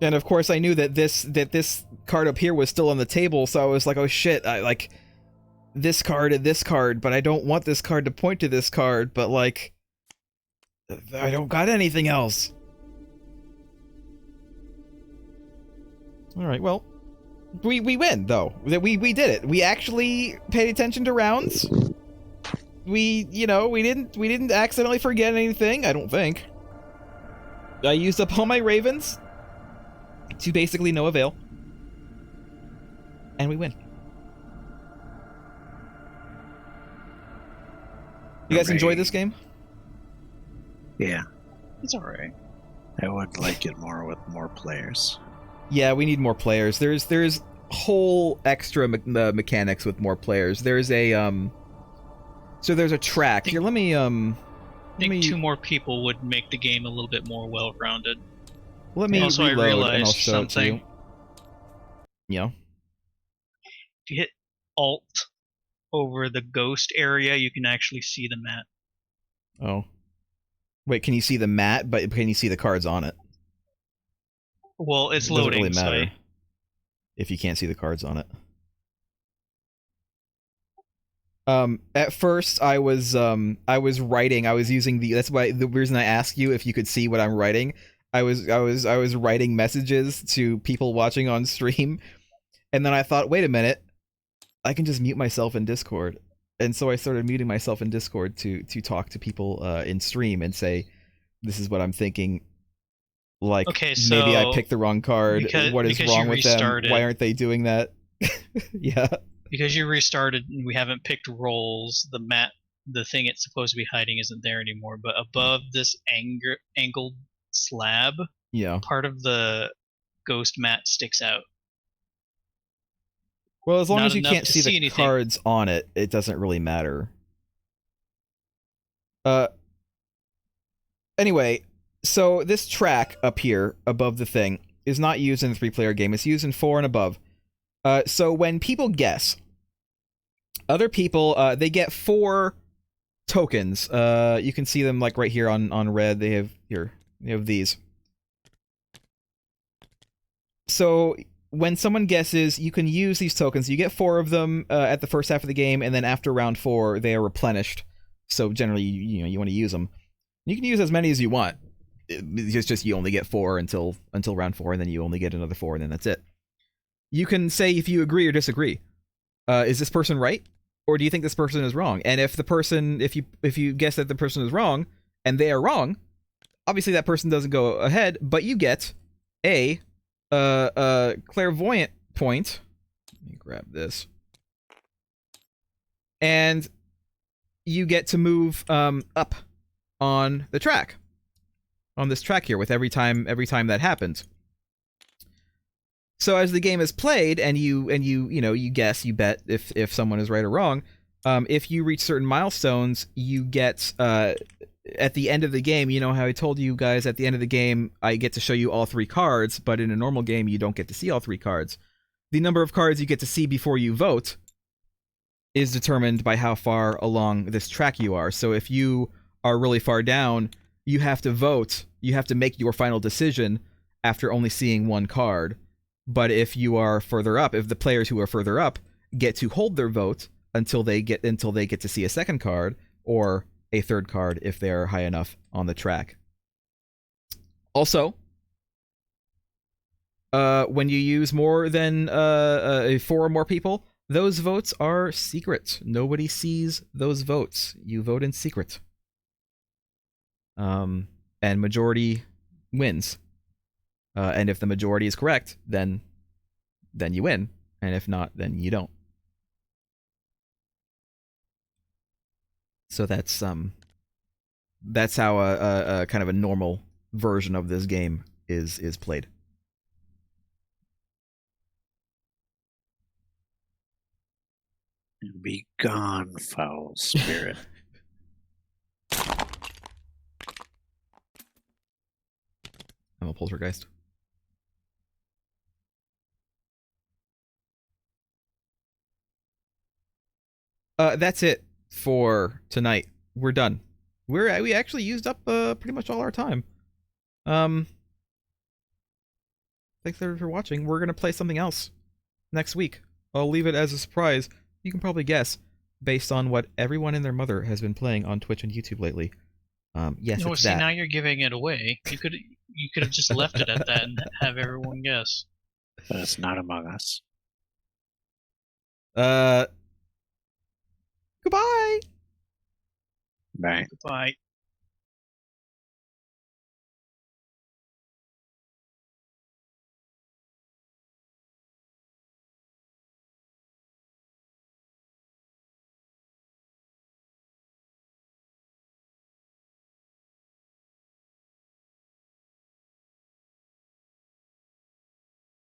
And of course I knew that this card up here was still on the table, so I was like, oh shit, I like this card and this card, but I don't want this card to point to this card, but like I don't got anything else. Alright, well, we win though. We did it. We actually paid attention to rounds. We didn't accidentally forget anything, I don't think. I used up all my ravens to basically no avail. And we win. You guys enjoy this game? Yeah. It's alright. I would like it more with more players. Yeah, we need more players. There's whole extra mechanics with more players. There's a so there's a track. Here, let me I think 2 more people would make the game a little bit more well-rounded. Let me also, reload I realized and I'll show something. it to you. Yeah. If you hit Alt over the ghost area, you can actually see the map. Oh. Wait, can you see the mat, but can you see the cards on it? Well, it's It doesn't loading. really matter if you can't see the cards on it. At first I was writing. I was using that's why the reason I asked you if you could see what I'm writing. I was writing messages to people watching on stream, and then I thought, wait a minute, I can just mute myself in Discord. And so I started muting myself in Discord to talk to people in stream and say, this is what I'm thinking. Like, okay, so maybe I picked the wrong card. What is wrong with them? Why aren't they doing that? Yeah. Because you restarted and we haven't picked roles, the thing it's supposed to be hiding isn't there anymore. But above this angled slab, yeah, part of the ghost mat sticks out. Well, as long Not as you enough can't to see the anything. cards on it, it doesn't really matter. Anyway, so this track up here above the thing is not used in a 3-player game. It's used in 4 and above. So when people guess, other people, they get 4 tokens. You can see them like right here on red. They have these. So when someone guesses, you can use these tokens. You get 4 of them at the first half of the game, and then after round 4, they are replenished. So generally, you want to use them. You can use as many as you want. It's just you only get 4 until round 4, and then you only get another 4, and then that's it. You can say if you agree or disagree. Is this person right, or do you think this person is wrong? And if if you guess that the person is wrong and they are wrong, obviously that person doesn't go ahead, but you get a clairvoyant point. Let me grab this, and you get to move up on the track, on this track here, with every time that happens. So as the game is played, and you guess, you bet if someone is right or wrong. If you reach certain milestones, you get at the end of the game. You know how I told you guys at the end of the game, I get to show you all 3 cards, but in a normal game, you don't get to see all 3 cards. The number of cards you get to see before you vote is determined by how far along this track you are. So if you are really far down, you have to vote. You have to make your final decision after only seeing 1 card. But if you are further up, if the players who are further up get to hold their vote until they get to see a 2nd card or a 3rd card if they are high enough on the track. Also, when you use more than 4 or more people, those votes are secret. Nobody sees those votes. You vote in secret. And majority wins. And if the majority is correct, then you win. And if not, then you don't. So that's how a kind of a normal version of this game is played. Be gone, foul spirit. I'm a poltergeist. That's it for tonight. We're done. We actually used up pretty much all our time. Thanks everyone for watching. We're gonna play something else next week. I'll leave it as a surprise. You can probably guess based on what everyone and their mother has been playing on Twitch and YouTube lately. Yes, No, it's see, that. now you're giving it away. You could have just left it at that and have everyone guess. But it's not Among Us. Goodbye. Right. Goodbye.